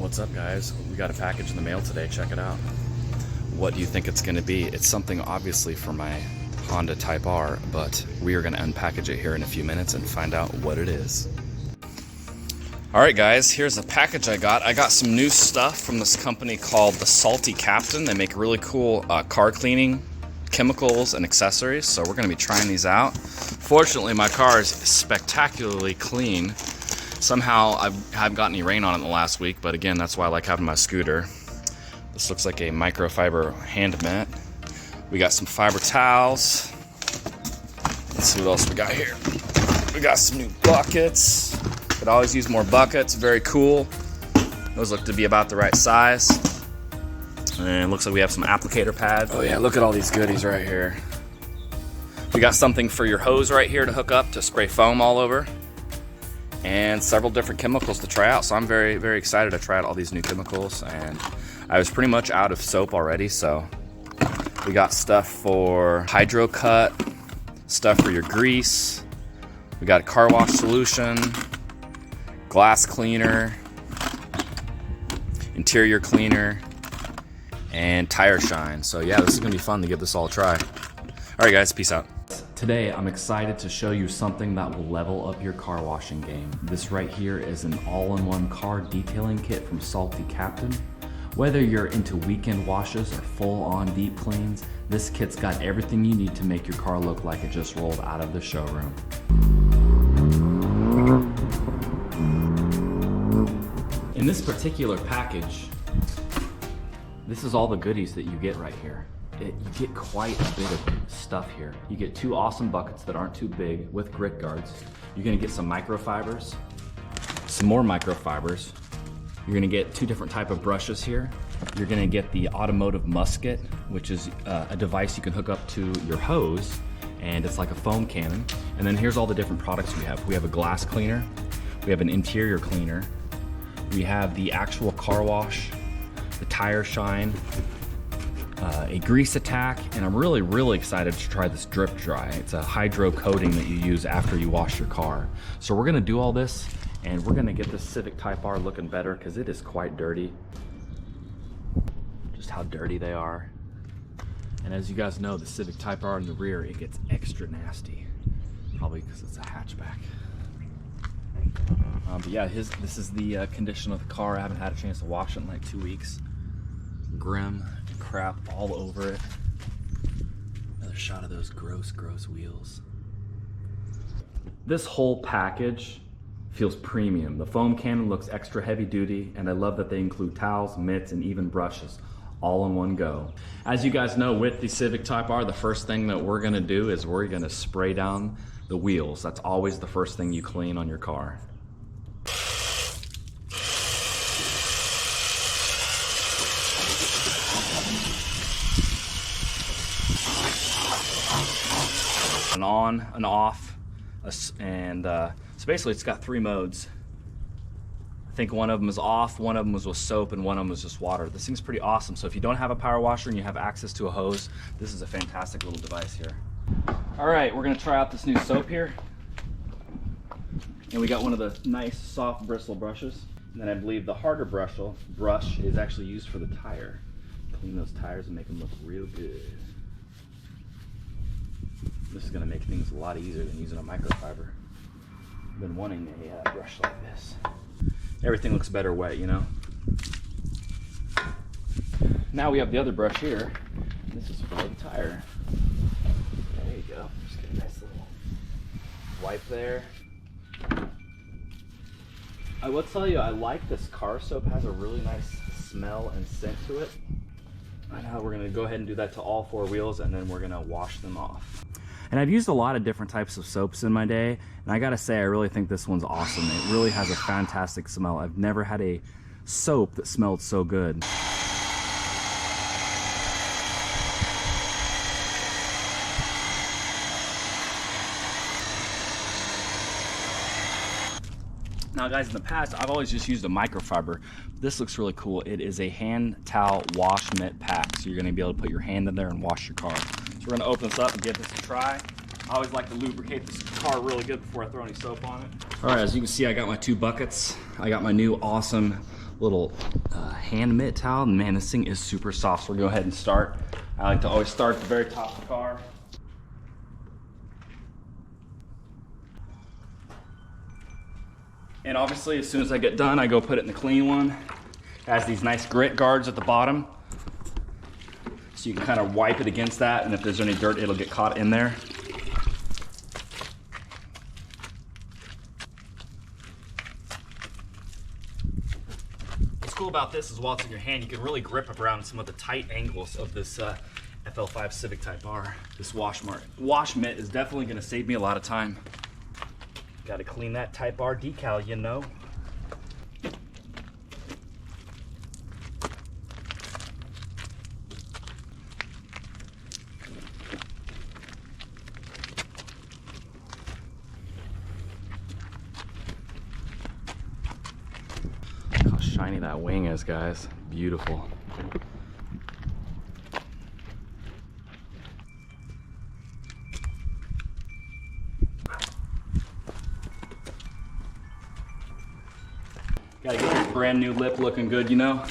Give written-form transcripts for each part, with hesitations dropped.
What's up, guys? We got a package in the mail today. Check it out. What do you think it's going to be? It's something obviously for my Honda Type R, but we are going to unpackage it here in a few minutes and find out what it is. Alright guys, here's a package I got. I got some new stuff from this company called the Salty Captain. They make really cool car cleaning chemicals and accessories, so we're going to be trying these out. Fortunately, my car is spectacularly clean. Somehow I haven't gotten any rain on it in the last week, but again, that's why I like having my scooter. This looks like a microfiber hand mat. We got some fiber towels. Let's see what else we got here. We got some new buckets. Could always use more buckets. Very cool. Those look to be about the right size. And it looks like we have some applicator pads. Oh yeah, look at all these goodies right here. We got something for your hose right here to hook up to spray foam all over. And several different chemicals to try out. So I'm very, very excited to try out all these new chemicals. And I was pretty much out of soap already, so we got stuff for hydro cut, stuff for your grease. We got a car wash solution, glass cleaner, interior cleaner, and tire shine. So yeah, this is gonna be fun to give this all a try. All right guys, peace out. Today, I'm excited to show you something that will level up your car washing game. This right here is an all-in-one car detailing kit from Salty Captain. Whether you're into weekend washes or full-on deep cleans, this kit's got everything you need to make your car look like it just rolled out of the showroom. In this particular package, this is all the goodies that you get right here. You get quite a bit of stuff here. You get two awesome buckets that aren't too big with grit guards. You're gonna get some microfibers, some more microfibers. You're gonna get two different type of brushes here. You're gonna get the automotive musket, which is a device you can hook up to your hose, and it's like a foam cannon. And then here's all the different products we have. We have a glass cleaner, we have an interior cleaner, we have the actual car wash, the tire shine, a grease attack, and I'm really, really excited to try this drip dry. It's a hydro coating that you use after you wash your car. So we're gonna do all this, and we're gonna get this Civic Type R looking better because it is quite dirty. Just how dirty they are. And as you guys know, the Civic Type R in the rear, it gets extra nasty. Probably because it's a hatchback. But yeah, this is the condition of the car. I haven't had a chance to wash it in like 2 weeks. Grim crap all over it. Another shot of those gross, gross wheels. This whole package feels premium. The foam cannon looks extra heavy duty, and I love that they include towels, mitts, and even brushes all in one go. As you guys know, with the Civic Type R, the first thing that we're gonna do is we're gonna spray down the wheels. That's always the first thing you clean on your car. An on, an off, and so basically it's got 3 modes. I think one of them is off, one of them was with soap, and one of them was just water. This thing's pretty awesome. So if you don't have a power washer and you have access to a hose, this is a fantastic little device here. All right, we're gonna try out this new soap here. And we got one of the nice soft bristle brushes. And then I believe the harder brush is actually used for the tire. Clean those tires and make them look real good. This is gonna make things a lot easier than using a microfiber. I've been wanting a brush like this. Everything looks better wet, you know? Now we have the other brush here. This is for the tire. There you go. Just get a nice little wipe there. I will tell you, I like this car soap. It has a really nice smell and scent to it. And now we're gonna go ahead and do that to all 4 wheels, and then we're gonna wash them off. And I've used a lot of different types of soaps in my day, and I gotta say, I really think this one's awesome. It really has a fantastic smell. I've never had a soap that smelled so good. Now guys, in the past, I've always just used a microfiber. This looks really cool. It is a hand towel wash mitt pack. So you're gonna be able to put your hand in there and wash your car. So we're gonna open this up and give this a try. I always like to lubricate this car really good before I throw any soap on it. All right, as you can see, I got my 2 buckets. I got my new awesome little hand mitt towel. Man, this thing is super soft, so we'll go ahead and start. I like to always start at the very top of the car. And obviously, as soon as I get done, I go put it in the clean one. It has these nice grit guards at the bottom, so you can kind of wipe it against that, and if there's any dirt, it'll get caught in there. What's cool about this is while it's in your hand, you can really grip around some of the tight angles of this FL5 Civic Type R. This wash mitt is definitely going to save me a lot of time. Got to clean that Type R decal, you know. Look how shiny that wing is, guys. Beautiful. Gotta get your brand new lip looking good, you know?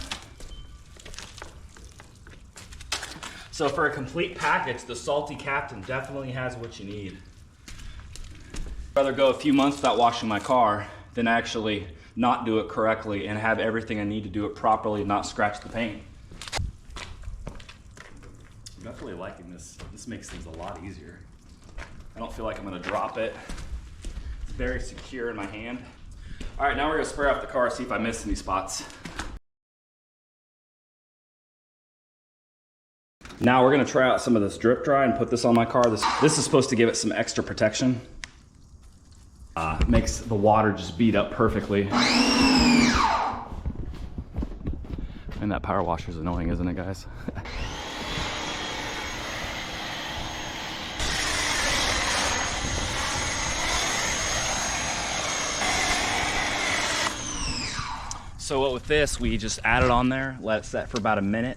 So for a complete package, the Salty Captain definitely has what you need. I'd rather go a few months without washing my car than actually not do it correctly and have everything I need to do it properly and not scratch the paint. I'm definitely liking this. This makes things a lot easier. I don't feel like I'm gonna drop it. It's very secure in my hand. All right, now we're gonna spray off the car, see if I missed any spots. Now we're gonna try out some of this drip dry and put this on my car. This is supposed to give it some extra protection. Makes the water just bead up perfectly. And that power washer is annoying, isn't it, guys? So with this, we just add it on there, let it set for about a minute,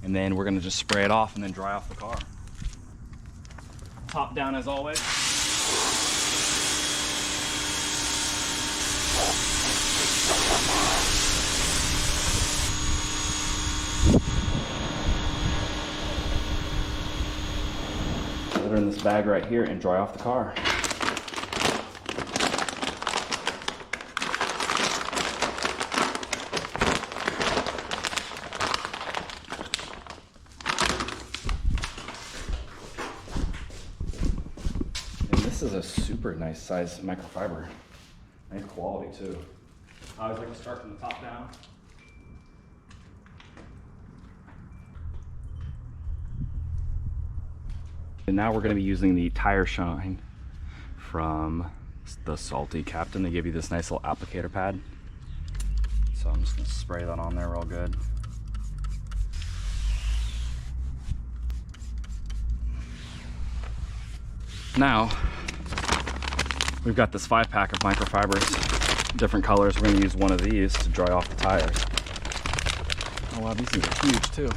and then we're gonna just spray it off and then dry off the car. Top down as always. Put it in this bag right here and dry off the car. This is a super nice size microfiber. Nice quality too. I always like to start from the top down. And now we're going to be using the tire shine from the Salty Captain. They give you this nice little applicator pad. So I'm just going to spray that on there real good. Now, we've got this 5-pack of microfibers, different colors. We're going to use one of these to dry off the tires. Oh wow, these things are huge too.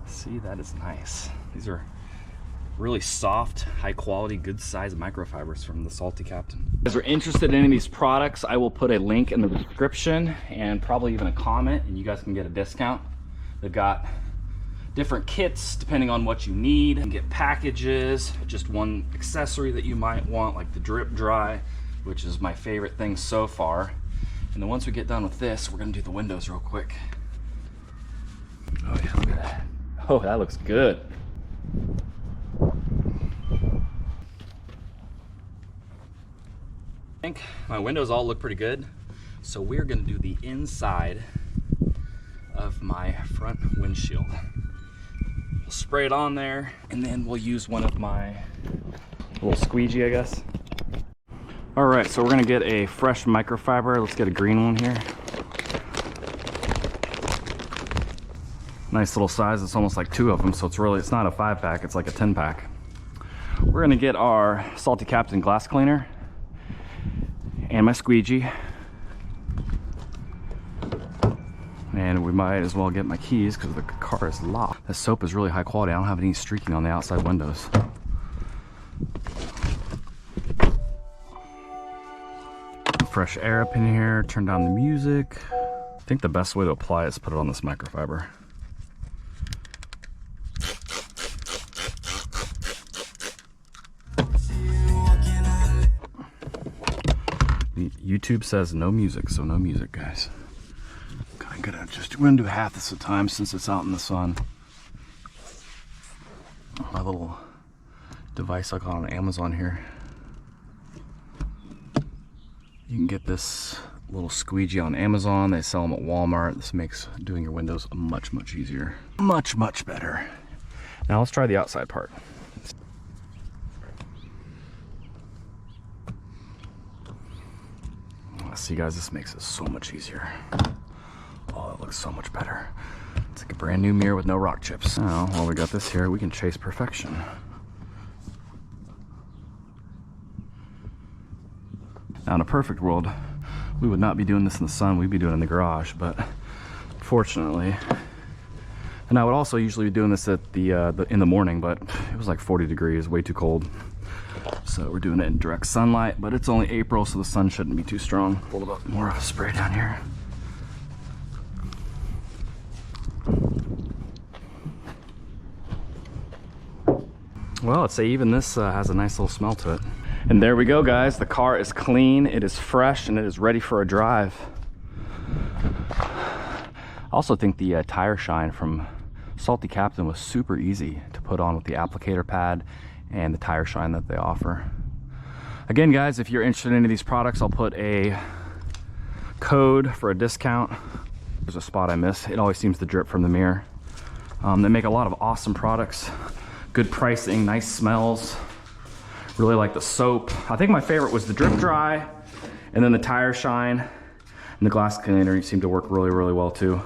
See, that is nice. These are really soft, high quality, good size microfibers from the Salty Captain. If you guys are interested in any of these products, I will put a link in the description and probably even a comment, and you guys can get a discount. They've got different kits depending on what you need. You can get packages, just one accessory that you might want, like the drip dry, which is my favorite thing so far. And then once we get done with this, we're gonna do the windows real quick. Oh yeah, look at that. Oh, that looks good. I think my windows all look pretty good. So we're gonna do the inside of my front windshield. We'll spray it on there, and then we'll use one of my little squeegee, I guess. All right, so we're gonna get a fresh microfiber. Let's get a green one here. Nice little size. It's almost like 2 of them, so it's not a 5-pack, it's like a 10-pack. We're gonna get our Salty Captain glass cleaner and my squeegee. And we might as well get my keys because the car is locked. This soap is really high quality. I don't have any streaking on the outside windows. fresh air up in here, turn down the music. I think the best way to apply it is put it on this microfiber. YouTube says no music, so no music, guys. We're gonna do half this at a time since it's out in the sun. My little device I got on Amazon here. You can get this little squeegee on Amazon. They sell them at Walmart. This makes doing your windows much, much easier. Much, much better. Now let's try the outside part. See guys, this makes it so much easier. Oh, it looks so much better. It's like a brand new mirror with no rock chips. Now, while we got this here, we can chase perfection. Now in a perfect world, we would not be doing this in the sun, we'd be doing it in the garage, but fortunately, and I would also usually be doing this at in the morning, but it was like 40 degrees, way too cold. So we're doing it in direct sunlight, but it's only April, so the sun shouldn't be too strong. A little bit more of a spray down here. Well, I'd say even this has a nice little smell to it. And there we go, guys. The car is clean, it is fresh, and it is ready for a drive. I also think the tire shine from Salty Captain was super easy to put on with the applicator pad and the tire shine that they offer. Again, guys, if you're interested in any of these products, I'll put a code for a discount. There's a spot I miss. It always seems to drip from the mirror. They make a lot of awesome products, good pricing, nice smells. Really like the soap. I think my favorite was the drip dry, and then the tire shine, and the glass cleaner seemed to work really, really well too.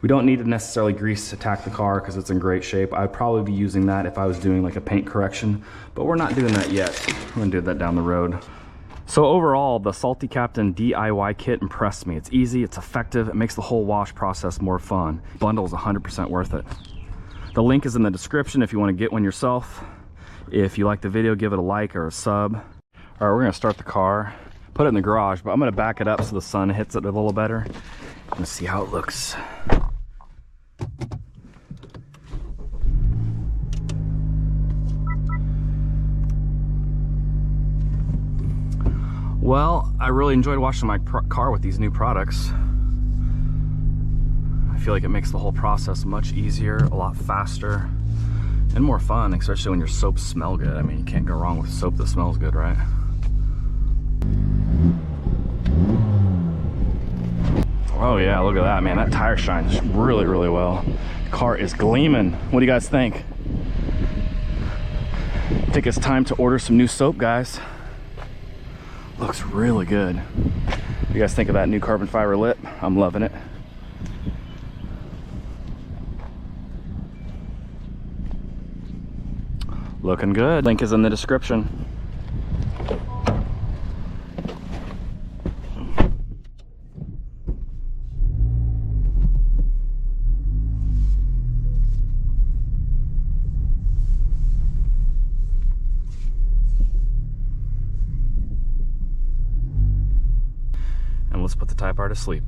We don't need to necessarily grease attack the car because it's in great shape. I'd probably be using that if I was doing like a paint correction, but we're not doing that yet. We're gonna do that down the road. So overall, the Salty Captain DIY kit impressed me. It's easy, it's effective, it makes the whole wash process more fun. Bundle is 100% worth it. The link is in the description if you want to get one yourself. If you like the video, give it a like or a sub. All right, we're gonna start the car, put it in the garage, but I'm gonna back it up so the sun hits it a little better. Let's see how it looks. Well, I really enjoyed washing my car with these new products. I feel like it makes the whole process much easier, a lot faster, and more fun, especially when your soaps smell good. I mean, you can't go wrong with soap that smells good, right? Oh yeah, look at that, man. That tire shines really, really well. The car is gleaming. What do you guys think? I think it's time to order some new soap, guys. Looks really good. What do you guys think of that new carbon fiber lip? I'm loving it. Looking good. Link is in the description. And let's put the Type R to sleep.